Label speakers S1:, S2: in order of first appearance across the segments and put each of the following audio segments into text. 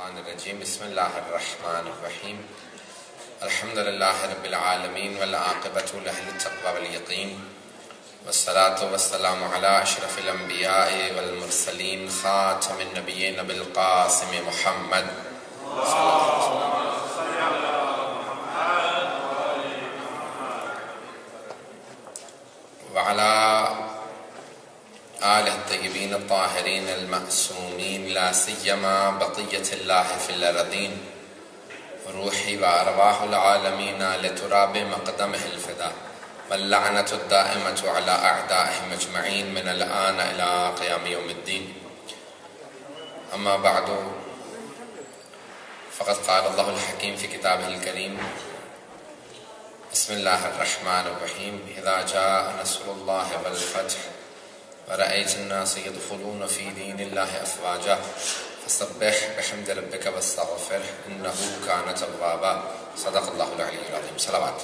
S1: الشیطان الرجیم بسم اللہ الرحمن الرحیم الحمد للہ رب العالمین والعاقبۃ لأہل التقوی والیقین والصلاة والسلام علی اشرف الانبیاء والمرسلین خاتم النبیین بالقاسم محمد وعلی آل الطیبین الطاہرین المعصومین لا سیما بقیت اللہ فی الارضین روحی و ارواح العالمین لتراب مقدمہ الفدا واللعنۃ الدائمۃ علی اعدائہم اجمعین من الآن الی قیام یوم الدین اما بعد فقد قال اللہ الحکیم فی کتابہ الکریم بسم اللہ الرحمن الرحیم اذا جاء نصر اللہ والفتح ورأيت الناس يدخلون في دين الله أفواجا فسبح بحمد ربك واستغفره إنه كان توابا صدق الله العلي العظيم صلوات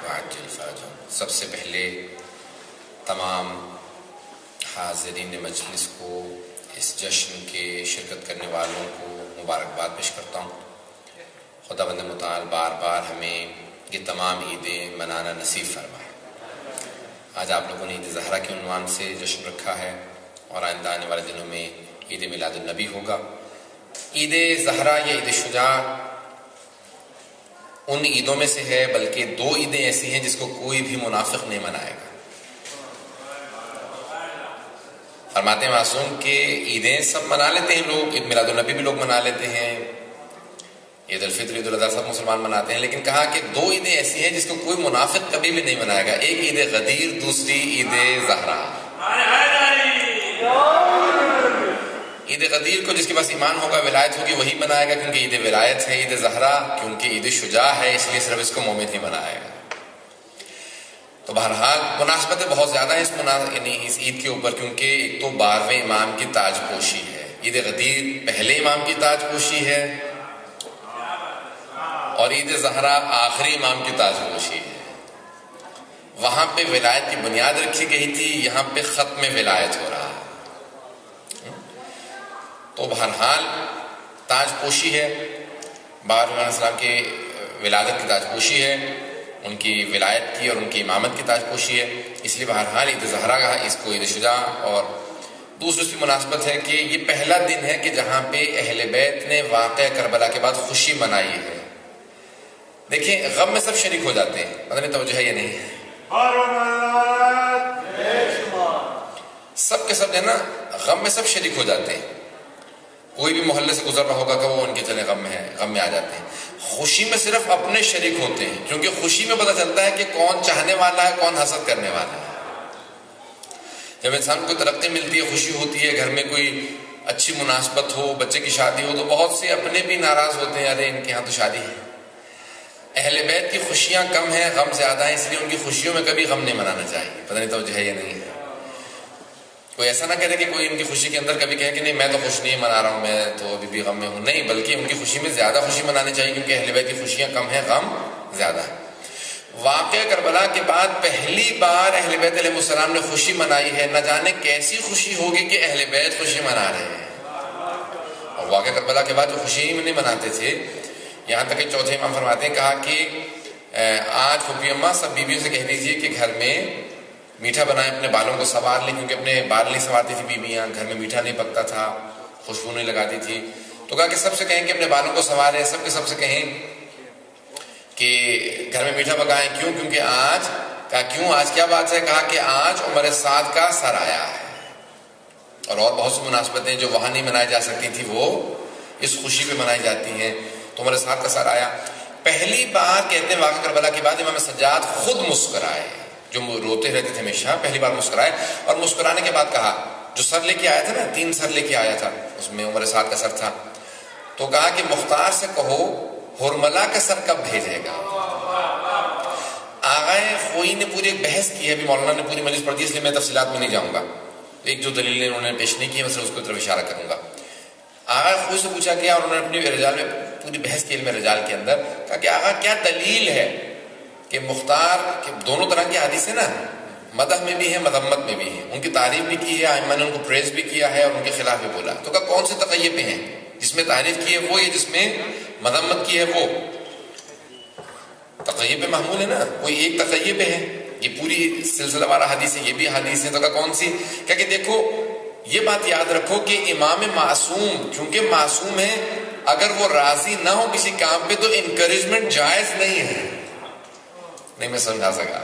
S1: وعجل فرجهم سب سے پہلے تمام حاضرین مجلس کو اس جشن کے شرکت کرنے والوں کو مبارکباد پیش کرتا ہوں۔ خداوند متعال بار بار ہمیں یہ تمام عیدیں منانا نصیب فرمائے۔ آج آپ لوگوں نے عید زہرا کے عنوان سے جشن رکھا ہے اور آئندہ آنے والے دنوں میں عید میلاد النبی ہوگا۔ عید زہرا یا عید شجاع ان عیدوں میں سے ہے، بلکہ دو عیدیں ایسی ہیں جس کو کوئی بھی منافق نہیں منائے گا۔ فرماتے ہیں معصوم کہ عیدیں سب منا لیتے ہیں لوگ، عید میلاد النبی بھی لوگ منا لیتے ہیں، عید الفطر عید الاضحیٰ سب مسلمان مناتے ہیں، لیکن کہا کہ دو عیدیں ایسی ہیں جس کو کوئی منافق کبھی بھی نہیں منائے گا، ایک عید غدیر، دوسری عید زہرا۔ عید غدیر کو جس کے پاس ایمان ہوگا، ولایت ہوگی، وہی منائے گا کیونکہ عید ولایت ہے۔ عید زہرا کیونکہ عید شجاع ہے، اس لیے صرف اس کو مومن ہی منائے گا۔ تو بہرحال مناسبتیں بہت زیادہ ہیں یعنی اس عید کے اوپر، کیونکہ ایک تو 12ویں امام کی تاج پوشی ہے، عید غدیر پہلے امام کی تاج پوشی ہے، اور عید زہرا آخری امام کی تاج پوشی ہے۔ وہاں پہ ولایت کی بنیاد رکھی گئی تھی، یہاں پہ ختم ولایت ہو رہا ہے۔ تو بہرحال تاج پوشی ہے، بار علیہ السلام کی ولادت کی تاج پوشی ہے، ان کی ولایت کی اور ان کی امامت کی تاج پوشی ہے، اس لیے بہرحال عید زہرا کا اس کو عید شجاع۔ اور دوسری اس کی مناسبت ہے کہ یہ پہلا دن ہے کہ جہاں پہ اہل بیت نے واقعہ کربلا کے بعد خوشی منائی ہے۔ دیکھیں غم میں سب شریک ہو جاتے ہیں، پتہ نہیں توجہ ہے یا نہیں ہے، سب کے سب جو ہے نا غم میں سب شریک ہو جاتے ہیں۔ کوئی بھی محلے سے گزر رہا ہوگا کہ وہ ان کے چلے غم میں ہے، غم میں آ جاتے ہیں۔ خوشی میں صرف اپنے شریک ہوتے ہیں، کیونکہ خوشی میں پتہ چلتا ہے کہ کون چاہنے والا ہے، کون حسد کرنے والا ہے۔ جب انسان کو ترقی ملتی ہے، خوشی ہوتی ہے، گھر میں کوئی اچھی مناسبت ہو، بچے کی شادی ہو، تو بہت سے اپنے بھی ناراض ہوتے ہیں، ارے ان کے ہاں تو شادی ہے۔ اہل بیت کی خوشیاں کم ہیں، غم زیادہ ہیں، اس لیے ان کی خوشیوں میں کبھی غم نہیں منانا چاہیے۔ پتہ نہیں توجہ ہے یا نہیں ہے۔ کوئی ایسا نہ کہے کہ کوئی ان کی خوشی کے اندر کبھی کہے کہ نہیں میں تو خوش نہیں منا رہا ہوں، میں تو ابھی بھی غم میں ہوں، نہیں، بلکہ ان کی خوشی میں زیادہ خوشی منانی چاہیے، کیونکہ اہل بیت کی خوشیاں کم ہیں، غم زیادہ ہے۔ واقعہ کربلا کے بعد پہلی بار اہل بیت علیہ السلام نے خوشی منائی ہے، نہ جانے کیسی خوشی ہوگی کہ اہل بیت خوشی منا رہے ہیں۔ اور واقعہ کربلا کے بعد جو خوشی ہی نہیں مناتے تھے، یہاں تک کہ چوتھے امام فرماتے ہیں، کہا کہ آج پھوپھی اماں سب بیویوں سے کہہ دیجئے کہ گھر میں میٹھا بنائیں، اپنے بالوں کو سنوار لیں، کیونکہ اپنے بال نہیں سنوارتی تھی بیویاں، گھر میں میٹھا نہیں پکتا تھا، خوشبو نہیں لگاتی تھی۔ تو کہا کہ سب سے کہیں کہ اپنے بالوں کو سنواریں، سب کے سب سے کہیں کہ گھر میں میٹھا پکائیں، کیوں؟ کیونکہ آج، کہا کیوں آج کیا بات ہے؟ کہا کہ آج عمر سعد کا سر آیا ہے۔ اور بہت سی مناسبتیں جو وہاں نہیں منائی جا سکتی تھی وہ اس خوشی پہ منائی جاتی ہیں۔ تو عمر سعد کا سر آیا۔ پہلی بار کہتے ہیں واقعہ کربلا کے بعد امام سجاد خود مسکرائے، جو روتے رہتے تھے ہمیشہ، پہلی بار مسکرائے، اور مسکرانے کے بعد کہا، جو سر لے کے آیا تھا نا، 3 سر لے کے آیا تھا، اس میں عمر سعد کا سر تھا، تو کہا کہ مختار سے کہو ہرملا کا سر کب بھیجے گا۔ آغائے خوئی نے پوری ایک بحث کی ہے، ابھی مولانا نے پوری مجلس پڑھ دی، اس لیے میں تفصیلات میں نہیں جاؤں گا، ایک جو دلیلیں انہوں نے پیش نہیں کی میں اس کو طرف اشارہ کروں گا۔ آغا خوئی سے پوچھا گیا اور انہوں نے اپنی رجال میں پوری بحث کی، علم رجال کے اندر، کہا کہ آغا کیا دلیل ہے کہ مختار، کہ دونوں طرح کی حدیث ہے نا، مدح میں بھی ہے مذمت میں بھی ہے، ان کی تعریف بھی کی ہے، ائمہ نے ان کو پریز بھی کیا ہے اور ان کے خلاف بھی بولا. تو کہا کون سے تقیے پہ ہیں؟ جس میں تعریف کی ہے وہ، یا جس میں مذمت کی ہے وہ؟ تقیے پہ محمول ہے نا، کوئی ایک تقیے پہ ہے. یہ پوری سلسلہ وار حدیث ہے، یہ بھی حدیث ہے. تو کہا کون سی؟ کہ دیکھو یہ بات یاد رکھو کہ امام معصوم چونکہ معصوم ہے، اگر وہ راضی نہ ہو کسی کام پہ تو انکریجمنٹ جائز نہیں ہے. نہیں میں سمجھا سکا.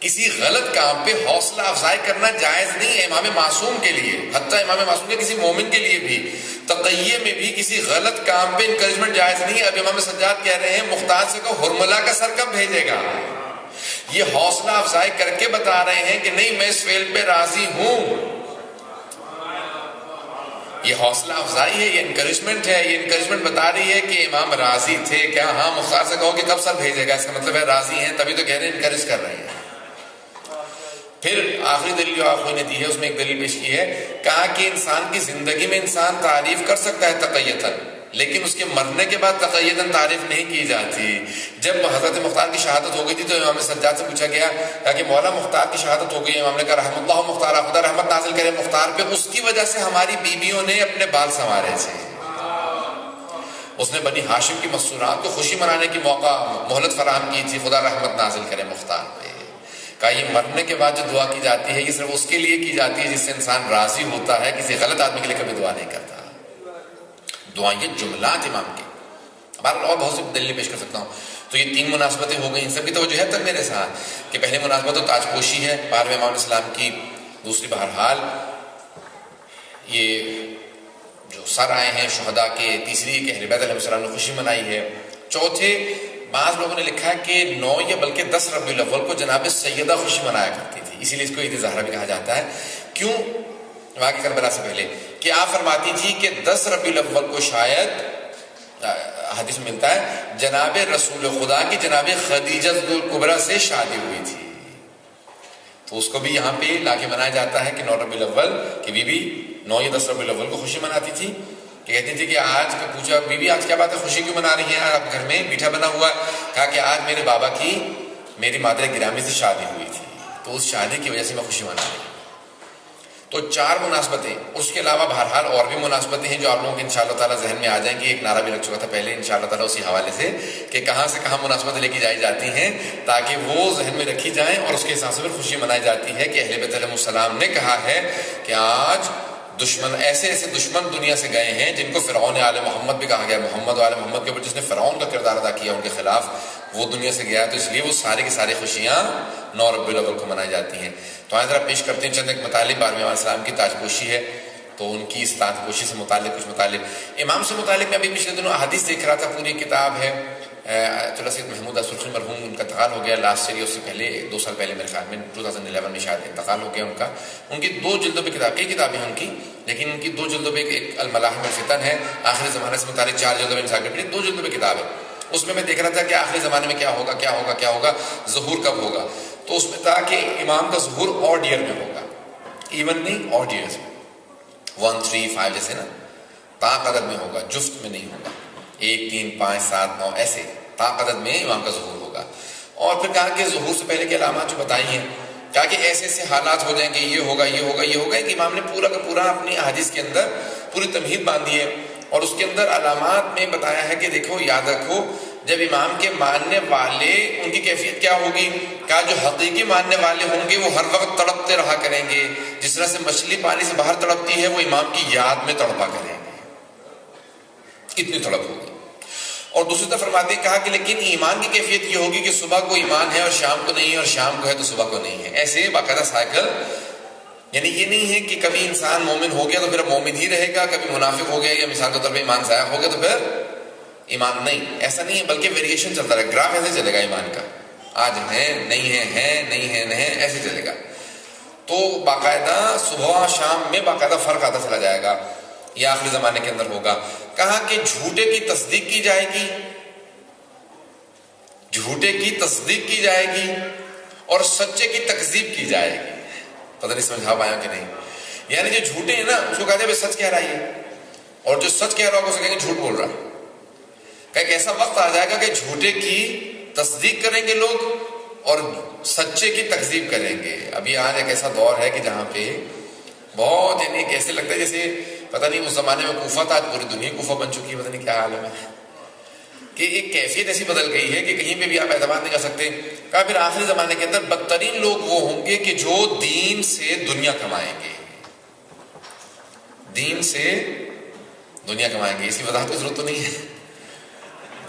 S1: کسی غلط کام پہ حوصلہ افزائی کرنا جائز نہیں ہے امام معصوم کے لیے، حتیٰ امام معصوم کے کسی مومن کے لیے بھی. تقیے میں بھی کسی غلط کام پہ انکریجمنٹ جائز نہیں ہے. اب امام سجاد کہہ رہے ہیں مختار سے کہو ہرملا کا سر کب بھیجے گا. یہ حوصلہ افزائی کر کے بتا رہے ہیں کہ نہیں میں اس فعل پہ راضی ہوں. یہ حوصلہ افزائی ہے، یہ انکریجمنٹ ہے. یہ انکریجمنٹ بتا رہی ہے کہ امام راضی تھے کیا؟ ہاں. مختار سے کہو کہ کب سر بھیجے گا، اس کا مطلب ہے راضی ہیں، تبھی تو کہہ رہے ہیں انکریج کر رہے ہیں. پھر آخری دلیل جو آخری نے دی ہے اس میں ایک دلیل پیش کی ہے، کہا کہ انسان کی زندگی میں انسان تعریف کر سکتا ہے تقیتاً، لیکن اس کے مرنے کے بعد تقیتاً تعریف نہیں کی جاتی. جب حضرت مختار کی شہادت ہو گئی تھی تو امام سجاد سے پوچھا گیا کہ مولا مختار کی شہادت ہو گئی. امام نے کہا رحم اللہ مختار، خدا رحمت نازل کرے مختار پہ، اس کی وجہ سے ہماری بیویوں نے اپنے بال سنوارے تھے. اس نے بنی ہاشم کی مسرات کو خوشی منانے کی موقع مہلت فراہم کی تھی. خدا رحمت نازل کرے مختار پہ. کہا یہ مرنے کے بعد جو دعا کی جاتی ہے یہ صرف اس کے لیے کی جاتی ہے جس سے انسان راضی ہوتا ہے، کسی غلط آدمی کے لیے کبھی دعا نہیں کرتا. دعائیں یہ جملات امام کے. اور بہت سی دلیل پیش کر سکتا ہوں. تو یہ 3 مناسبتیں ہو گئی. ان سب کی توجہ ہے تب میرے ساتھ کہ پہلی مناسبت تو تاج پوشی ہے 12ویں امام السلام کی. دوسری بہرحال یہ جو سر آئے ہیں شہداء کے. تیسری کہ اہل بیت علیہ السلام نے خوشی منائی ہے. چوتھے بعض لوگوں نے لکھا ہے کہ 9 یا بلکہ 10 ربیع الاول کو جناب سیدہ خوشی منایا کرتی تھی، اسی لیے اس کو عید زہرا بھی کہا جاتا ہے. کیوں؟ واقعہ کربلا سے پہلے کہ آپ فرماتی تھی کہ 10 ربیع الاول کو شاید حدیث میں ملتا ہے جناب رسول خدا کی جناب خدیجہ الکبریٰ سے شادی ہوئی تھی. تو اس کو بھی یہاں پہ لا کے منایا جاتا ہے کہ 9 ربیع الاول کی بی بی 9 یا 10 ربیع الاول کو خوشی مناتی تھی. کہتی تھی کہ آج کا پوچھا بی بی آج کیا بات ہے، خوشی کیوں منا رہی ہیں آپ گھر میں میٹھا بنا ہوا؟ کہا کہ آج میرے بابا کی میری مادر گرامی سے شادی ہوئی تھی، تو اس شادی کی وجہ سے میں خوشی منا رہی ہوں. تو 4 مناسبتیں. اس کے علاوہ بہرحال اور بھی مناسبتیں ہیں جو آپ لوگوں کے انشاءاللہ تعالیٰ ذہن میں آ جائیں گی. ایک نعرہ بھی لگ چکا تھا پہلے انشاءاللہ تعالیٰ اسی حوالے سے کہ کہاں سے کہاں مناسبتیں لے کے جائی جاتی ہیں تاکہ وہ ذہن میں رکھی جائیں اور اس کے حساب سے پھر خوشی منائی جاتی ہے کہ اہل بیت علیہ السلام نے کہا ہے کہ آج دشمن ایسے دشمن دنیا سے گئے ہیں جن کو فرعون آل محمد بھی کہا گیا. محمد و آل محمد کے اوپر جس نے فرعون کا کردار ادا کیا ان کے خلاف، وہ دنیا سے گیا. تو اس لیے وہ سارے کی ساری خوشیاں 9 ربیع الاول کو منائی جاتی ہیں. تو آج ذرا پیش کرتے ہیں چند ایک مطالب. 12ویں امام السلام کی تاج پوشی ہے تو ان کی اس تاج پوشی سے متعلق کچھ مطالب. امام سے متعلق میں ابھی پچھلے دنوں احادیث دیکھ رہا تھا، پوری کتاب ہے. چلو سید محمود سرخی مرحوم ان کا انتقال ہو گیا لاسٹ ایئر، اس سے پہلے 2 سال پہلے میرے خیال میں 2011 میں شاید انتقال ہو گیا ان کا. ان کی 2 جلدوں پہ کتاب، کئی کتابیں ہیں ان کی، لیکن ان کی 2 جلدوں پہ ایک الملاحم الفتن ہے آخری زمانے سے متعلق 4 جلدوں میں انسائکلوپیڈیا 2 جلدوں پہ کتاب ہے. اس میں دیکھ رہا تھا کہ آخری زمانے میں کیا ہوگا کیا ہوگا کیا ہوگا، ظہور کب ہوگا. تو اس میں تھا کہ امام کا ظہور آڈ ایئر میں ہوگا، ایون نہیں آڈ ایئرز میں، 1 3 5 جیسے نا طاق عدد میں ہوگا، جفت میں نہیں ہوگا. 1 3 5 7 9 ایسے طاق عدد میں امام کا ظہور ہوگا. اور پھر کہا کہ ظہور سے پہلے کے علامات جو بتائی ہیں، کہا کہ ایسے ایسے حالات ہو جائیں گے، یہ ہوگا یہ ہوگا یہ ہوگا. کہ امام نے پورا کا پورا اپنی احادیث کے اندر پوری تمہید باندھی ہے اور اس کے اندر علامات میں بتایا ہے کہ دیکھو یاد رکھو جب امام کے ماننے والے ان کی کیفیت کیا ہوگی. کہا جو حقیقی ماننے والے ہوں گے وہ ہر وقت تڑپتے رہا کریں گے، جس طرح سے مچھلی پانی سے باہر تڑپتی ہے وہ امام کی یاد میں تڑپا کریں گے، اتنی تڑپ ہوگی. اور دوسری طرف فرماتے ہیں کہا کہ لیکن ایمان کی کیفیت یہ ہوگی کہ صبح کو ایمان ہے اور شام کو نہیں ہے، اور شام کو ہے تو صبح کو نہیں ہے. ایسے باقاعدہ سائیکل. یعنی یہ نہیں ہے کہ کبھی انسان مومن ہو گیا تو پھر مومن ہی رہے گا، کبھی منافق ہو گیا یا مثال کے طور پہ ایمان ضائع ہو گیا تو پھر ایمان نہیں. ایسا نہیں ہے، بلکہ ویریشن چلتا رہے. گراف ایسے چلے گا ایمان کا، آج ہے نہیں ہے نہیں ہے نہیں ہے، ایسے چلے گا. تو باقاعدہ صبح شام میں باقاعدہ فرق آتا چلا جائے گا. یہ آخری زمانے کے اندر ہوگا. کہا کہ جھوٹے کی تصدیق کی جائے گی، جھوٹے کی تصدیق کی جائے گی اور سچے کی تکذیب کی جائے گی. پتہ نہیں سمجھا پایا کہ نہیں. یعنی جو جھوٹے ہیں نا اس کو کہتے ہیں سچ کہہ رہا ہے، اور جو سچ کہہ رہا ہوگا اسے کہیں گے جھوٹ بول رہا. کہ ایک ایسا وقت آ جائے گا کہ جھوٹے کی تصدیق کریں گے لوگ اور سچے کی تکذیب کریں گے. ابھی آج ایک ایسا دور ہے کہ جہاں پہ بہت یعنی کیسے لگتا ہے جیسے پتہ نہیں اس زمانے میں کوفہ تھا، پوری دنیا کوفہ بن چکی ہے، پتہ نہیں کیا عالم ہے کہ ایک کیفیت ایسی بدل گئی ہے کہ کہیں پہ بھی آپ اعتماد نہیں کر سکتے. کہا پھر آخری زمانے کے اندر بدترین لوگ وہ ہوں گے کہ جو دین سے دنیا کمائیں گے. دین سے دنیا کمائیں گے، اس کی وضاحت کی ضرورت تو نہیں ہے.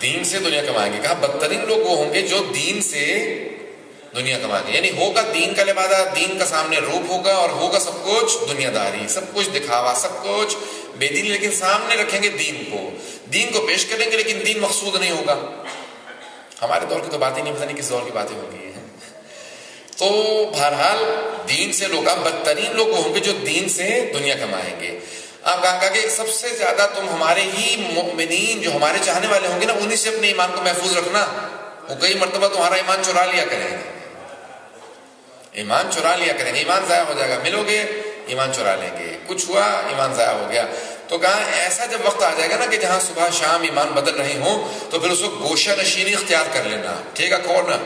S1: دین سے دنیا کمائیں گے. کہا بدترین لوگ وہ ہوں گے جو دین سے دنیا کمائیں گے، یعنی ہوگا دین کا لبادہ، دین کا سامنے روپ ہوگا اور ہوگا سب کچھ دنیا داری، سب کچھ دکھاوا، سب کچھ بے دین، لیکن سامنے رکھیں گے دین کو پیش کریں گے، لیکن دین مقصود نہیں ہوگا. ہمارے دور کی تو باتیں نہیں، پتہ نہیں کس دور کی باتیں ہوں گی. تو بہرحال دین سے لوگ، بدترین لوگ وہ ہوں گے جو دین سے دنیا کمائیں گے. آپ کہا کہ سب سے زیادہ تم ہمارے ہی مؤمنین جو ہمارے چاہنے والے ہوں گے نا، انہی سے اپنے ایمان کو محفوظ رکھنا. وہ کئی مرتبہ تمہارا ایمان چرا لیا کریں گے، ایمان چرا لیا کریں گے، ایمان ضائع ہو جائے گا. ملو گے ایمان چرا لیں گے، کچھ ہوا ایمان ضائع ہو گیا. تو کہا ایسا جب وقت آ جائے گا نا کہ جہاں صبح شام ایمان بدل رہے ہوں، تو پھر اس کو گوشہ نشینی اختیار کر لینا. ٹھیک ہے، کورنا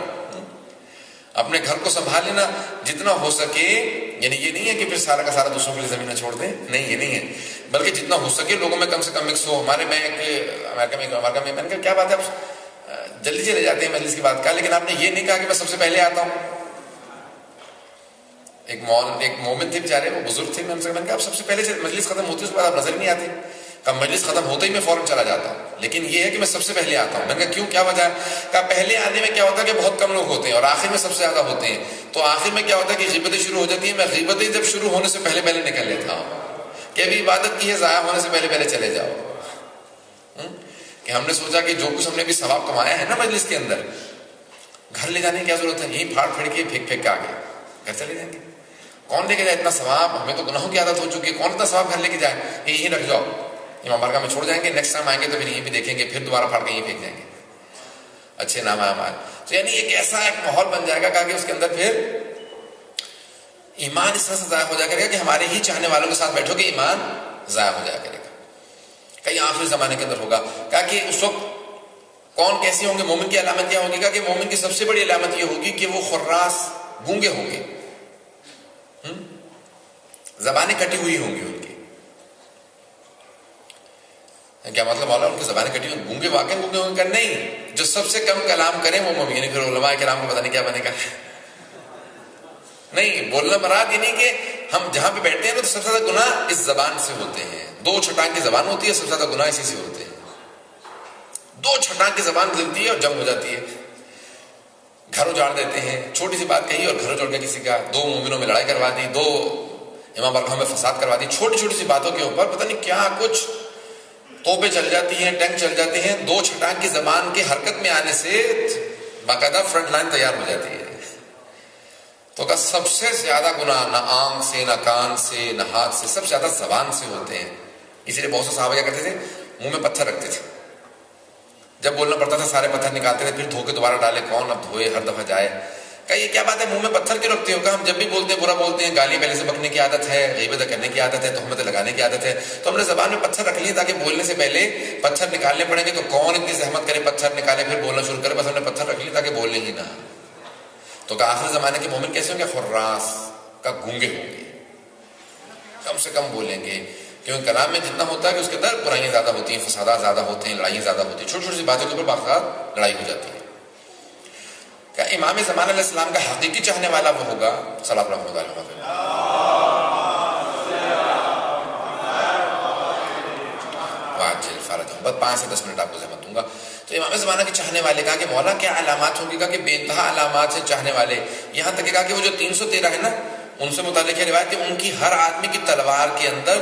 S1: اپنے گھر کو سنبھال لینا جتنا ہو سکے. یعنی یہ نہیں ہے کہ پھر سارا کا سارا دوسروں کے لیے زمینیں چھوڑ دیں، نہیں یہ نہیں ہے، بلکہ جتنا ہو سکے لوگوں میں کم سے کم مکس ہو. ہمارے میں امریکہ میں میں نے کہا کیا بات ہے، آپ جلدی چلے جاتے ہیں مجلس کی بات کا، لیکن آپ نے یہ نہیں کہا کہ میں سب سے پہلے آتا ہوں. ایک مومن تھے بیچارے، وہ بزرگ تھے. میں نے کہا آپ سب سے پہلے مجلس ختم ہوتی ہے اس کے بعد آپ نظر نہیں آتے. کہا مجلس ختم ہوتے ہی میں فوراً چلا جاتا ہوں، لیکن یہ ہے کہ میں سب سے پہلے آتا ہوں. میں نے کہا کیوں، کیا وجہ ہے؟ کہا پہلے آنے میں کیا ہوتا ہے کہ بہت کم لوگ ہوتے ہیں اور آخر میں سب سے زیادہ ہوتے ہیں. تو آخر میں کیا ہوتا ہے کہ غیبتیں شروع ہو جاتی ہیں. میں غیبتیں جب شروع ہونے سے پہلے نکل لیتا ہوں کہ ابھی عبادت کی ہے، ضائع ہونے سے پہلے چلے جاؤ. کہ ہم نے سوچا کہ جو کچھ ہم نے بھی ثواب کمایا ہے نا مجلس کے اندر، گھر لے جانے کی کیا ضرورت ہے؟ یہیں پھاڑ پھڑ کے پھینک کے آگے گھر چلے جائیں گے. کون لے کے جائے اتنا ثواب؟ ہمیں تو گناہوں کی عادت ہو چکی ہے، کون اتنا ثواب گھر لے کے جائے؟ یہیں رکھ جاؤ، امام بارگاہ میں چھوڑ جائیں گے، نیکسٹ ٹائم آئیں گے تو پھر یہیں بھی دیکھیں گے، پھر دوبارہ پھاڑ کے یہیں پھینک جائیں گے. اچھے نام ہمارے. تو یعنی ایک ایسا ایک ماحول بن جائے گا کہ اس کے اندر پھر ایمان اس طرح سے ضائع ہو جائے گا کہ ہمارے ہی چاہنے والوں کے ساتھ بیٹھو گے ایمان ضائع ہو جایا کرے گا. کہیں آخری زمانے کے اندر ہوگا. کہا کہ اس وقت کون کیسے ہوں گے؟ مومن کی علامت کیا ہوگی؟ کہا کہ مومن کی سب سے بڑی علامت یہ ہوگی کہ وہ خراس گونگے ہوں گے، زبانیں کٹی ہوئی ہوں گی ان کی. کیا مطلب والا ان کی زبانیں کٹی ہوئی گونگے؟ واقعی گونگے ہوں گے؟ نہیں، جو سب سے کم کلام کریں وہ مومن. یعنی پھر علماء کرام کو پتہ نہیں کیا بنے گا. نہیں، بولنا مراد یہ نہیں کہ ہم جہاں پہ بیٹھتے ہیں تو سب سے زیادہ گناہ اس زبان سے ہوتے ہیں. 2 چھٹانگ کی زبان ہوتی ہے، سب سے زیادہ گناہ اسی سے ہوتے ہیں. 2 چھٹانگ کی زبان ملتی ہے اور جنگ ہو جاتی ہے. گھر اجاڑ دیتے ہیں، چھوٹی سی بات کہی اور گھر اجاڑ کے کسی کا، 2 مومنوں میں لڑائی کروا دی، 2 امام بارگاہ میں فساد کروا دی. چھوٹی چھوٹی سی باتوں کے اوپر پتہ نہیں کیا کچھ توپیں چل جاتی ہیں، ٹینک چل جاتے ہیں. 2 چھٹانگ کی زبان کے حرکت میں آنے سے باقاعدہ فرنٹ لائن تیار ہو جاتی ہے. تو کہ سب سے زیادہ گناہ نہ آنکھ سے، نہ کان سے، نہ ہاتھ سے، سب سے زیادہ زبان سے ہوتے ہیں. اسی لیے بہت سے صحابہ کیا کرتے تھے؟ منہ میں پتھر رکھتے تھے. جب بولنا پڑتا تھا سارے پتھر نکالتے تھے، پھر دھو کے دوبارہ ڈالے. کون اب دھوئے ہر دفعہ جائے؟ کہ یہ کیا بات ہے، منہ میں پتھر کیوں رکھتے ہو؟ کہ ہم جب بھی بولتے ہیں برا بولتے ہیں، گالی پہلے سے بکنے کی عادت ہے، غیبت کرنے کی عادت ہے، تہمتیں لگانے کی عادت ہے. تو ہم نے زبان میں پتھر رکھ لیے تاکہ بولنے سے پہلے پتھر نکالنے پڑیں گے. تو کون اتنی زحمت کرے پتھر نکالے پھر بولنا شروع کرے؟ بس ہم نے پتھر رکھ لیے تاکہ بولنے ہی نہ. تو کہ آخری زمانے کے مومن کیسے ہوں گے؟ خراس کا گونگے ہوں گے، کم سے کم بولیں گے. کیونکہ کلام میں جتنا ہوتا ہے کہ اس کے اندر برائیاں زیادہ ہوتی ہیں، فسادات زیادہ ہوتے ہیں، لڑائیاں زیادہ ہوتی ہیں. چھوٹی چھوٹی سی باتوں کے اوپر باقاعدہ لڑائی ہو جاتی ہے. کہ امام زمان علیہ السلام کا حقیقی چاہنے والا وہ ہوگا صلی اللہ علیہ وسلم. واجل فرج، بس 5 سے 10 منٹ آپ کو زحمت دوں گا. تو امام زمانہ کے چاہنے والے کہا کہ مولا کیا علامات ہوں گی؟ کہا کہ بے انتہا علامات ہیں چاہنے والے. یہاں تک کہ کہا کہ وہ جو 313 ہے نا، ان سے متعلق ہے روایت کہ ان کی ہر آدمی کی تلوار کے اندر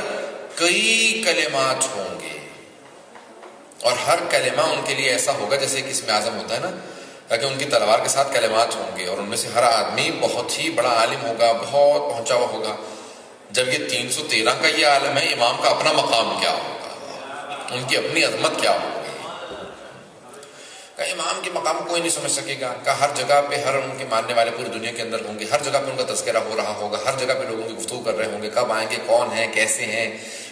S1: کئی کلمات ہوں گے، اور ہر کلمہ ان کے لیے ایسا ہوگا جیسے کہ اسم اعظم ہوتا ہے نا، تاکہ ان کی تلوار کے ساتھ کلمات ہوں گے، اور ان میں سے ہر آدمی بہت ہی بڑا عالم ہوگا، بہت پہنچا ہوا ہوگا. جب یہ 313 کا یہ عالم ہے، امام کا اپنا مقام کیا ہوگا، ان کی اپنی عظمت کیا ہوگی. کہ امام کے مقام کوئی نہیں سمجھ سکے گا. کہ ہر جگہ پہ ہر ان کے ماننے والے پوری دنیا کے اندر ہوں گے، ہر جگہ پہ ان کا تذکرہ ہو رہا ہوگا، ہر جگہ پہ لوگوں کی گفتگو کر رہے ہوں گے، کب آئیں گے، کون ہیں، کیسے ہیں،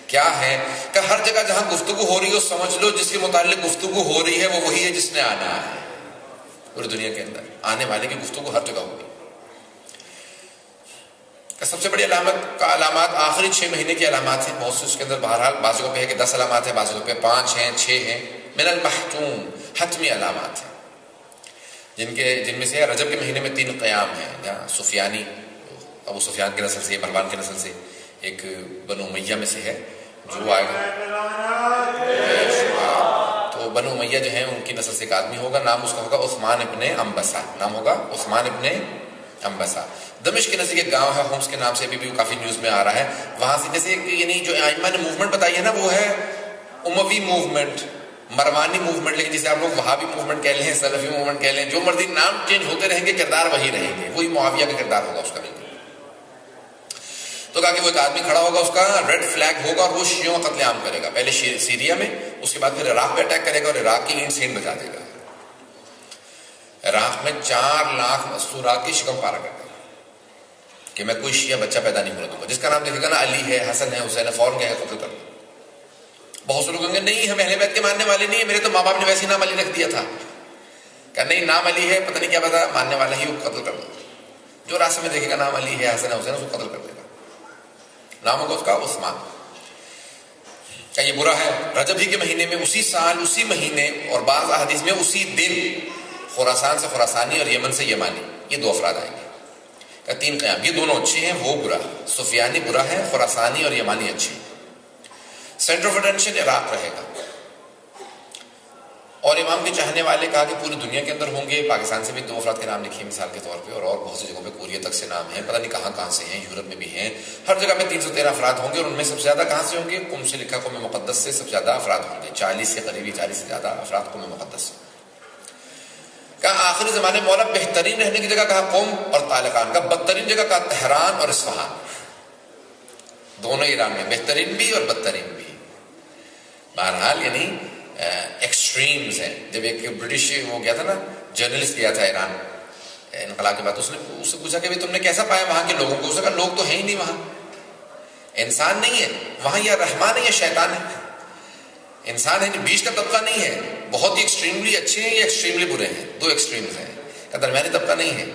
S1: کیا ہے. کہ ہر جگہ جہاں گفتگو ہو رہی ہو سمجھ لو جس کے متعلق گفتگو ہو رہی ہے وہ وہی ہے جس نے آنا ہے. پوری دنیا کے اندر آنے والے کی گفتگو ہر جگہ ہوگی. سب سے بڑی علامات آخری 6 مہینے کی علامات ہیں. بہت سے اس کے اندر بہرحال بعض جگہوں پہ ہے کہ 10 علامات ہیں، بعض جگہوں پہ 5 ہیں، 6 ہیں. من المحتوم حتمی علامات ہیں جن میں سے رجب کے مہینے میں 3 قیام ہیں، جہاں سفیانی، ابو سفیان کی نسل سے، مروان کی نسل سے، ایک بنو امیہ میں سے ہے جو آئے گا. تو بنو امیہ جو ہیں ان کی نسل سے ایک آدمی ہوگا، نام اس کا ہوگا عثمان ابن انبسا. نام ہوگا عثمان ابن انبسا. دمشق کے نزدیک ایک گاؤں ہے ہومس کے نام سے، ابھی بھی کافی نیوز میں آ رہا ہے. وہاں سے جیسے یعنی جو ائمہ نے موومنٹ بتائی ہے نا، وہ ہے اموی موومنٹ، مروانی موومنٹ. لیکن جسے آپ لوگ وہابی موومنٹ کہہ لیں، سلفی موومنٹ کہہ لیں، جو مرضی نام چینج ہوتے رہیں گے، کردار وہی رہیں گے. وہی معاویہ کا کردار ہوگا اس کا. بالکل. تو کہا کہ وہ ایک آدمی کھڑا ہوگا، اس کا ریڈ فلیگ ہوگا اور وہ شیعوں کا قتل عام کرے گا. پہلے سیریا میں، اس کے بعد پھر عراق پہ اٹیک کرے گا اور عراق کی اینٹ سینٹ بجا دے گا. عراق میں 4 لاکھ مستورات کی شکم پارا کر دے گا کہ میں کوئی شیعہ بچہ پیدا نہیں ہونے دوں گا. جس کا نام دیکھے گا نا علی ہے، حسن ہے، حسین ہے، فوراً گئے قتل کر دو. بہت سے لوگ کہیں گے نہیں ہم اہل بیت کے ماننے والے نہیں ہیں، میرے تو ماں باپ نے ویسے ہی نام علی رکھ دیا تھا. کہ نہیں نام علی ہے، پتہ نہیں کیا پتا، ماننے والا ہی وہ قتل کر دو. جو راستے میں دیکھے گا نام علی ہے، حسن ہے، حسین ہے، اس کو قتل کر دے گا. نام ہوگا اس کا عثمان. کیا یہ برا ہے؟ رجب ہی کے مہینے میں، اسی سال، اسی مہینے، اور بعض احادیث میں اسی دن خراسان سے خراسانی اور یمن سے یمانی، یہ 2 افراد آئیں گے. 3 قیام. یہ دونوں اچھے ہیں، وہ برا. سفیانی برا ہے، خراسانی اور یمانی اچھے. سینٹر آف اٹینشن عراق رہے گا. اور امام کے چاہنے والے کہا کہ پوری دنیا کے اندر ہوں گے. پاکستان سے بھی 2 افراد کے نام لکھے مثال کے طور پہ، اور بہت سی جگہوں پہ کوریا تک سے نام ہیں، پتہ نہیں کہاں کہاں سے ہیں، یورپ میں بھی ہیں. ہر جگہ میں 313 افراد ہوں گے، اور ان میں سب سے زیادہ کہاں سے ہوں گے؟ قم سے لکھا قوم مقدس سے سب سے زیادہ افراد ہوں گے. 40 سے قریبی 40 سے زیادہ افراد قوم مقدس سے. کہا آخری زمانے مولا بہترین رہنے کی جگہ کہا قم اور طالقان کا، بدترین جگہ کہا تہران اور اصفہان. دونوں ایران میں، بہترین بھی اور بدترین بھی. بہرحال یعنی ایکسٹریمز ہیں. جب ایک برٹش وہ گیا تھا نا، جرنلسٹ گیا تھا ایران انقلاب کے بعد، اس نے اس سے پوچھا کہ تم نے کیسا پایا وہاں کے لوگوں کو؟ اس نے کہا لوگ تو ہیں ہی نہیں وہاں، انسان نہیں ہے وہاں، یا رحمان ہے یا شیطان ہے. انسان ہے بیچ کا طبقہ نہیں ہے. بہت ہی ایکسٹریملی اچھے ہیں یا ایکسٹریملی برے ہیں، 2 ایکسٹریمز ہیں. درمیانی طبقہ نہیں ہے.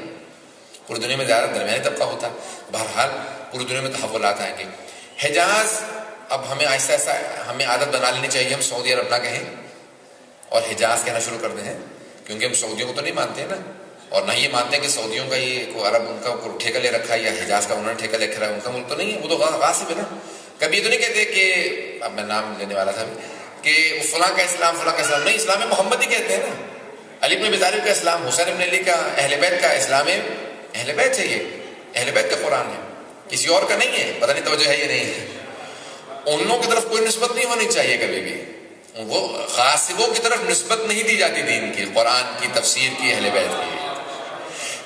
S1: پوری دنیا میں زیادہ درمیانی طبقہ ہوتا. بہرحال پوری دنیا میں تحولات آئیں گے. حجاز، اب ہمیں آہستہ آہستہ ہمیں عادت بنا لینی چاہیے ہم سعودی عرب نہ کہیں اور حجاز کہنا شروع کر دیں ہیں، کیونکہ ہم سعودیوں کو تو نہیں مانتے ہیں نا، اور نہ یہ مانتے ہیں کہ سعودیوں کا یہ کوئی عرب ان کا ٹھیکہ لے رکھا ہے، یا حجاز کا انہوں نے ٹھیکہ لے رکھا ہے. ان کا ملک تو نہیں ہے، وہ تو غاصب ہے نا. کبھی یہ تو نہیں کہتے کہ، اب میں نام لینے والا تھا کہ فلاں کا اسلام فلاں کا اسلام نہیں، اسلام محمد ہی کہتے ہیں نا. علی بن ابی طالب کا اسلام، حسین بن علی کا، اہل بیت کا اسلام اہل بیت ہے. یہ اہل بیت کا قرآن ہے، کسی اور کا نہیں ہے. پتہ نہیں توجہ ہے یا نہیں ہے. ان لوگوں کی طرف کوئی نسبت نہیں ہونی چاہیے کبھی بھی. وہ غاصبوں کی طرف نسبت نہیں دی جاتی دین کی، قرآن کی، تفسیر کی، اہل بیت کی.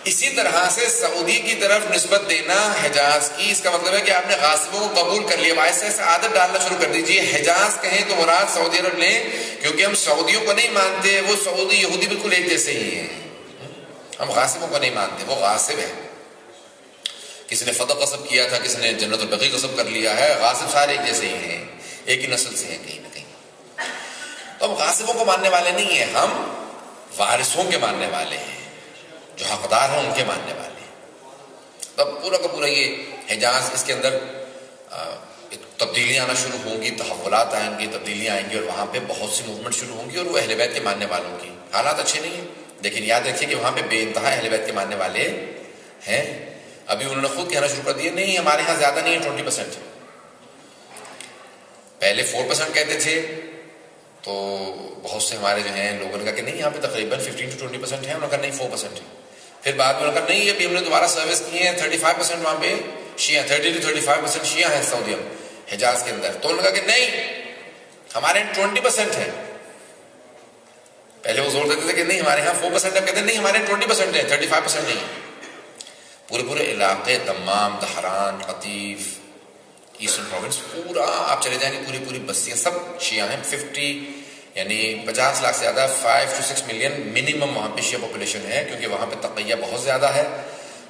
S1: اسی طرح سے سعودی کی طرف نسبت دینا حجاز کی، اس کا مطلب ہے کہ آپ نے غاصبوں کو قبول کر لیا. ایسے ایسے عادت ڈالنا شروع کر دیجیے. حجاز کہیں تو مراد سعودی عرب لیں، کیونکہ ہم سعودیوں کو نہیں مانتے. وہ سعودی یہودی بالکل ایک جیسے ہی ہیں. ہم غاصبوں کو نہیں مانتے، وہ غاصب ہیں. کسی نے فتح غصب کیا تھا، کسی نے جنت البقیع غصب کر لیا ہے. غاصب سارے ایک جیسے ہی ہیں، ایک ہی نسل سے ہیں کہیں نہ کہیں. تو ہم غاصبوں کو ماننے والے نہیں ہیں، ہم وارثوں کے ماننے والے ہیں، جو حقدار ہیں ان کے ماننے والے ہیں. تب پورا کا پورا یہ حجاز، اس کے اندر تبدیلیاں آنا شروع ہوں گی، تحولات آئیں گی، تبدیلیاں آئیں گی، اور وہاں پہ بہت سی موومنٹ شروع ہوں گی، اور وہ اہل بیت کے ماننے والوں کی. حالات اچھے نہیں ہیں، لیکن یاد رکھیے کہ وہاں پہ بے انتہا اہل بیت کے ماننے والے ہیں. ابھی انہوں نے خود کہنا شروع کر دیا نہیں ہمارے ہاں زیادہ نہیں ہے، 20%. پہلے 4% کہتے تھے، تو بہت سے ہمارے جو ہیں لوگوں نے کہا کہ نہیں یہاں پہ تقریباً 15 to 20% ہے. انہوں نے کہا نہیں 4% ہے. پھر بعد میں انہوں نے کہا نہیں ابھی ہم نے دوبارہ سروس کی ہے 35% وہاں پہ شیعہ، 30 to 35% شیعہ ہیں سعودی حجاز کے اندر. تو انہوں نے کہا کہ نہیں ہمارے یہاں 20% ہے. پہلے وہ زور دیتے تھے کہ نہیں ہمارے یہاں 4% ہے، کہتے ہیں نہیں ہمارے 20% ہے، 35% نہیں. پورے علاقے دمام، دہران، قطیف، ایسٹرن پروونس، پورا آپ چلے جائیں گے، پوری بستیاں سب شیعہ ہیں. 50 لاکھ سے زیادہ، 5 to 6 ملین منیمم وہاں پہ شیعہ پاپولیشن ہے، کیونکہ وہاں پہ تقیہ بہت زیادہ ہے.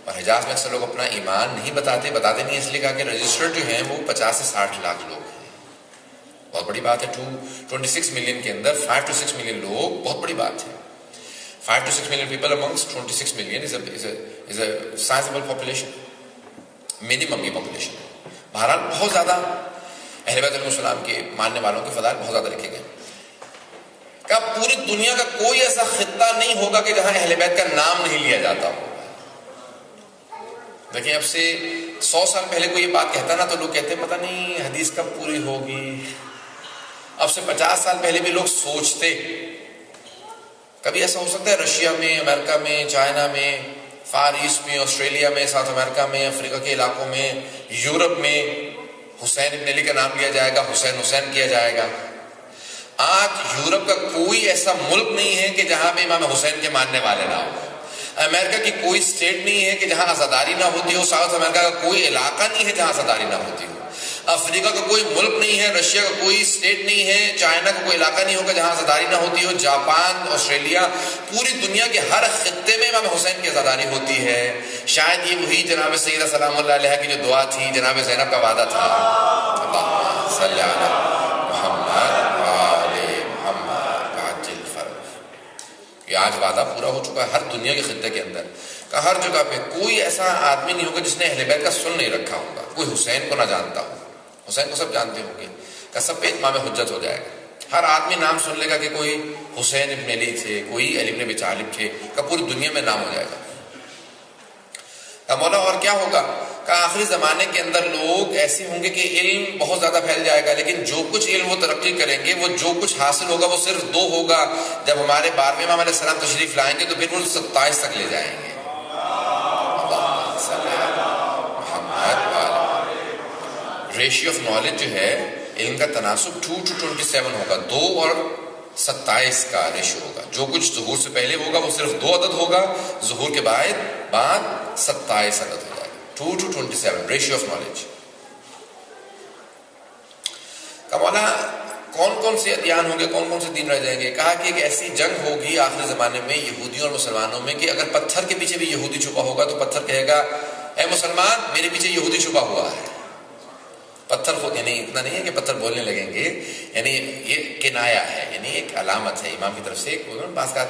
S1: اور حجاز میں اکثر لوگ اپنا ایمان نہیں بتاتے نہیں، اس لیے کہا کہ رجسٹرڈ جو ہیں وہ 50 سے 60 لاکھ لوگ ہیں. بہت بڑی بات ہے. 26 ملین کے اندر 5 to 6 ملین لوگ بہت بڑی بات ہے. 5 to 6 million people amongst 26 million is a sizable population. Minimum کی پاپولیشن ہے. بہرحال بہت زیادہ اہل بیت علیہ السلام کے ماننے والوں کے فضائل بہت زیادہ لکھے گئے. کہ پوری دنیا کا کوئی ایسا خطہ نہیں ہوگا کہ جہاں اہل بیت کا نام نہیں لیا جاتا ہو. دیکھیں اب سے 100 سال پہلے کوئی یہ بات کہتا نا تو لوگ کہتے پتہ نہیں حدیث کب پوری ہوگی. اب سے 50 سال پہلے بھی لوگ سوچتے. کبھی ایسا ہو سکتا ہے رشیا میں، امریکہ میں، چائنا میں، فار ایسٹ میں، آسٹریلیا میں، ساؤتھ امریکہ میں، افریقہ کے علاقوں میں، یورپ میں حسین ابن علی کا نام لیا جائے گا، حسین کیا جائے گا. آج یورپ کا کوئی ایسا ملک نہیں ہے کہ جہاں پہ امام حسین کے ماننے والے نہ ہو. امریکہ کی کوئی اسٹیٹ نہیں ہے کہ جہاں عزاداری نہ ہوتی ہو. ساؤتھ امریکہ کا کوئی علاقہ نہیں ہے جہاں عزاداری نہ ہوتی ہو. افریقہ کا کوئی ملک نہیں ہے، رشیا کا کوئی اسٹیٹ نہیں ہے، چائنا کا کوئی علاقہ نہیں ہوگا جہاں عزاداری نہ ہوتی ہو. جاپان، آسٹریلیا، پوری دنیا کے ہر خطے میں امام حسین کی عزاداری ہوتی ہے. شاید یہ وہی جناب سیدہ سلام اللہ علیہ کی جو دعا تھی، جناب زینب کا وعدہ تھا، اللہم صلی علی محمد یہ آج وعدہ پورا ہو چکا ہے. ہر دنیا کے خطے کے اندر کا ہر جگہ پہ کوئی ایسا آدمی نہیں ہوگا جس نے اہل بیت کا سن نہیں رکھا ہوگا. کوئی حسین کو نہ جانتا ہو. حسین کو سب جانتے ہوں گے کہ سب پہ اتمام حجت ہو جائے گا. ہر آدمی نام سن لے گا کہ کوئی حسین ابن علی تھے، کوئی علی ابن ابی طالب تھے، کہ پوری دنیا میں نام ہو جائے گا. مولا اور کیا ہوگا کہ آخری زمانے کے اندر لوگ ایسے ہوں گے کہ علم بہت زیادہ پھیل جائے گا، لیکن جو کچھ علم وہ ترقی کریں گے، وہ جو کچھ حاصل ہوگا وہ صرف 2 ہوگا. جب ہمارے 12ویں امام علیہ السلام تشریف لائیں گے تو پھر وہ 27 تک لے جائیں گے. ریشیو آف نالج جو ہے علم کا تناسب 2:27 ہوگا. 2 اور 27 کا ریشیو ہوگا. جو کچھ ظہور سے پہلے ہوگا وہ صرف 2 عدد ہوگا، ظہور کے بعد 27 عدد ہو جائے گا. 2:27 ریشیو آف نالج. مولا کون کون سے ادیان ہوں گے، کون کون سے دین رہ جائیں گے؟ کہا کہ ایک ایسی جنگ ہوگی آخری زمانے میں یہودیوں اور مسلمانوں میں کہ اگر پتھر کے پیچھے بھی یہودی چھپا ہوگا تو پتھر کہے گا اے مسلمان میرے پیچھے یہودی چھپا ہوا ہے. پتھر خود یعنی اتنا نہیں ہے کہ پتھر بولنے لگیں گے، یعنی یہ کنایا ہے، یعنی ایک علامت ہے امام کی طرف سے ایک بات کا.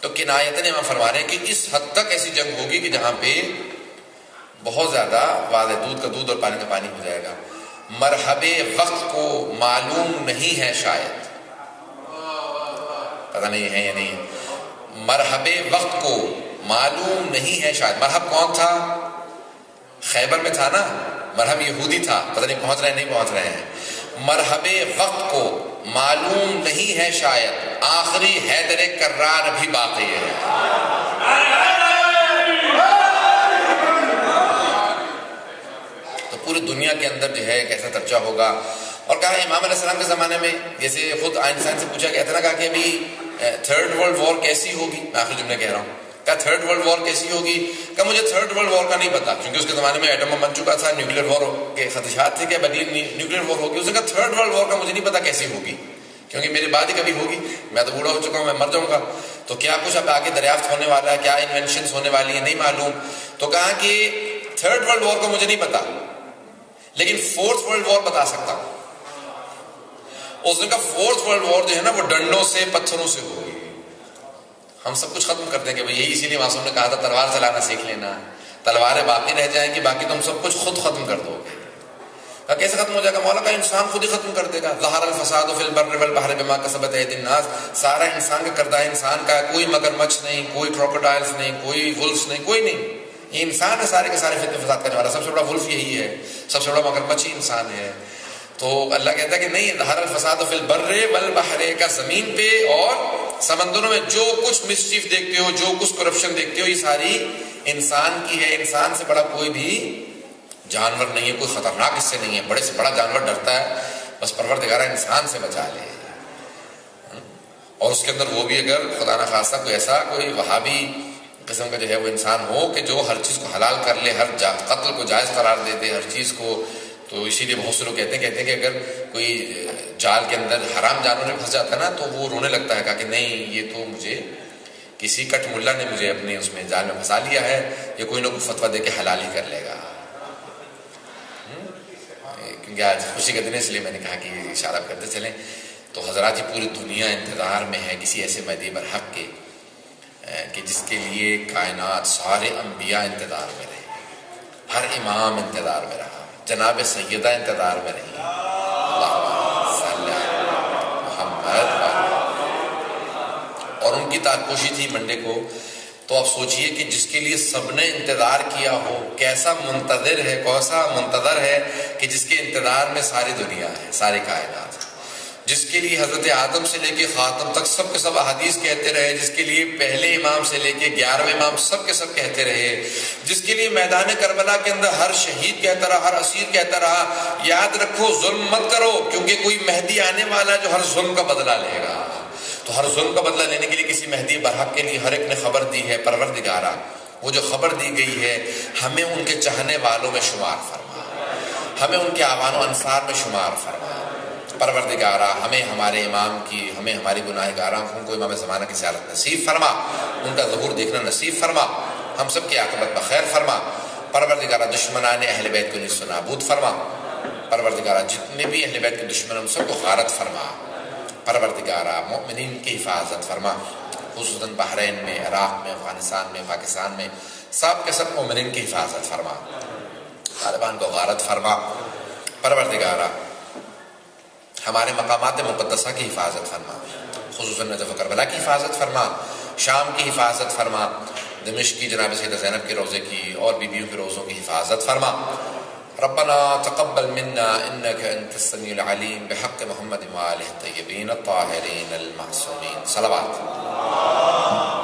S1: تو کنایتن امام فرما رہے ہیں کہ اس حد تک ایسی جنگ ہوگی کہ جہاں پہ بہت زیادہ واضح دودھ کا دودھ اور پانی کا پانی ہو جائے گا. مرحب وقت کو معلوم نہیں ہے شاید، پتہ نہیں ہے یا نہیں. مرحب وقت کو معلوم نہیں ہے شاید. مرحب کون تھا؟ خیبر میں تھا نا. مرحب یہودی تھا، پتہ نہیں پہنچ رہے ہیں نہیں پہنچ رہے ہیں. مرحب وقت کو معلوم نہیں ہے شاید، آخری حیدر کرار بھی باقی ہے. تو پوری دنیا کے اندر جو ہے ایک ایسا چرچا ہوگا. اور کہا امام علیہ السلام کے زمانے میں جیسے خود آئنسٹائن سے پوچھا گیا تھا نا، کہا کہ ابھی 3rd ورلڈ وار کیسی ہوگی. میں آخری جملے کہہ رہا ہوں کہ 3rd ورلڈ وار کیسی ہوگی. کہ مجھے 3rd ورلڈ وار کا نہیں پتا، کیونکہ اس کے زمانے میں ایٹم بم بن چکا تھا، نیوکلیر وار کے خدشات تھے کہ نیوکلیر وار ہوگی. اس نے کہا 3rd ورلڈ وار کا مجھے نہیں پتا کیسی ہوگی، کیونکہ میرے بعد ہی کبھی ہوگی. میں تو بوڑھا ہو چکا ہوں، میں مر جاؤں گا. تو کیا کچھ اب آگے دریافت ہونے والا ہے، کیا انوینشنز ہونے والی ہیں، نہیں معلوم. تو کہا کہ 3rd ورلڈ وار کا مجھے نہیں پتا، لیکن 4th ورلڈ وار بتا سکتا ہوں. اس نے کہا 4th ورلڈ وار جو ہے نا وہ ڈنڈوں سے پتھروں سے ہوگی. ہم سب کچھ ختم کر دیں گے. یہی اسی لیے معصوم نے کہا تھا تلوار چلانا سیکھ لینا، تلواریں باقی رہ جائیں گی، باقی تم سب کچھ خود ختم کر دو گے. کیسے ختم ہو جائے گا؟ مولا کا انسان خود ہی ختم کر دے گا. ظہر الفساد فی البر والبحر بما کسبت ایدی الناس. سارا انسان کا کردہ انسان کا ہے. کوئی مگرمچھ نہیں، کوئی کروکوڈائلز نہیں، کوئی ولفز نہیں، کوئی نہیں. یہ انسان ہے سارے کے سارے فتنہ فساد کرنے والا. سب سے بڑا ولف یہی ہے، سب سے بڑا مگرمچھ ہی انسان ہے. تو اللہ کہتا ہے کہ نہیں، ظہر الفساد فی البر والبحر، کا زمین پہ اور سمندروں میں جو کچھ مسچیف دیکھتے ہو، جو کچھ کرپشن دیکھتے ہو، یہ ساری انسان کی ہے. انسان سے بڑا کوئی بھی جانور نہیں ہے، کوئی خطرناک اس سے نہیں ہے. بڑے سے بڑا جانور ڈرتا ہے، بس پروردگار انسان سے بچا لے. اور اس کے اندر وہ بھی اگر خدا نہ خواستہ کوئی ایسا کوئی وہابی قسم کا جو ہے وہ انسان ہو کہ جو ہر چیز کو حلال کر لے، ہر قتل کو جائز قرار دے دے، ہر چیز کو. تو اسی لیے بہت سے لوگ کہتے ہیں کہ اگر کوئی جال کے اندر حرام جانور میں پھنس جاتا ہے نا تو وہ رونے لگتا ہے، کہا کہ نہیں، یہ تو مجھے کسی کٹ ملا نے مجھے اپنے اس میں جال میں پھنسا لیا ہے، یہ کوئی نہ کوئی فتویٰ دے کے حلال ہی کر لے گا. کیونکہ آج خوشی کا دن ہے، اس لیے میں نے کہا کہ اشارہ کرتے چلیں. تو حضرات یہ پوری دنیا انتظار میں ہے کسی ایسے مہدی برحق کے کہ جس کے لیے کائنات سارے انبیاء انتظار میں رہے. ہر امام انتظار میں رہا، جناب سیدہ انتظار میں رہی، اللہم صلی علی محمد، اور ان کی تاکوشی تھی منڈے کو. تو آپ سوچئے کہ جس کے لیے سب نے انتظار کیا ہو، کیسا منتظر ہے، کیسا منتظر ہے کہ جس کے انتظار میں ساری دنیا ہے، ساری کائنات، جس کے لیے حضرت آدم سے لے کے خاتم تک سب کے سب احادیث کہتے رہے، جس کے لیے پہلے امام سے لے کے 11ویں امام سب کے سب کہتے رہے، جس کے لیے میدان کربلا کے اندر ہر شہید کہتا رہا، ہر اسیر کہتا رہا، یاد رکھو ظلم مت کرو، کیونکہ کوئی مہدی آنے والا جو ہر ظلم کا بدلہ لے گا. تو ہر ظلم کا بدلہ لینے کے لیے کسی مہدی برحق کے لیے ہر ایک نے خبر دی ہے. پروردگارا وہ جو خبر دی گئی ہے ہمیں ان کے چاہنے والوں میں شمار فرما، ہمیں ان کے آوان و انصار میں شمار فرما. پروردگارا ہمیں ہمارے امام کی، ہمیں ہماری گناہ گار آنکھوں کو امام زمانہ کی زیارت نصیب فرما، ان کا ظہور دیکھنا نصیب فرما، ہم سب کی عاقبت بخیر فرما. پروردگارا دشمنان اہل بیت کو نیست و نابود فرما. پروردگارا جتنے بھی اہل بیت کے دشمن ان سب کو غارت فرما. پروردگارا مؤمنین کی حفاظت فرما، خصوصاً بحرین میں، عراق میں، افغانستان میں، پاکستان میں، سب کے سب مؤمنین کی حفاظت فرما. طالبان کو غارت فرما. پروردگارا ہمارے مقامات مقدسہ کی حفاظت فرما، خصوصاً نجف و کربلا کی حفاظت فرما، شام کی حفاظت فرما، دمشق کی جناب سیدہ زینب کے روضے کی اور بیویوں کے روضوں کی حفاظت فرما. ربنا تقبل منا انك انت السميع العليم بحق محمد وآله الطيبين الطاهرين المعصومين. صلوات.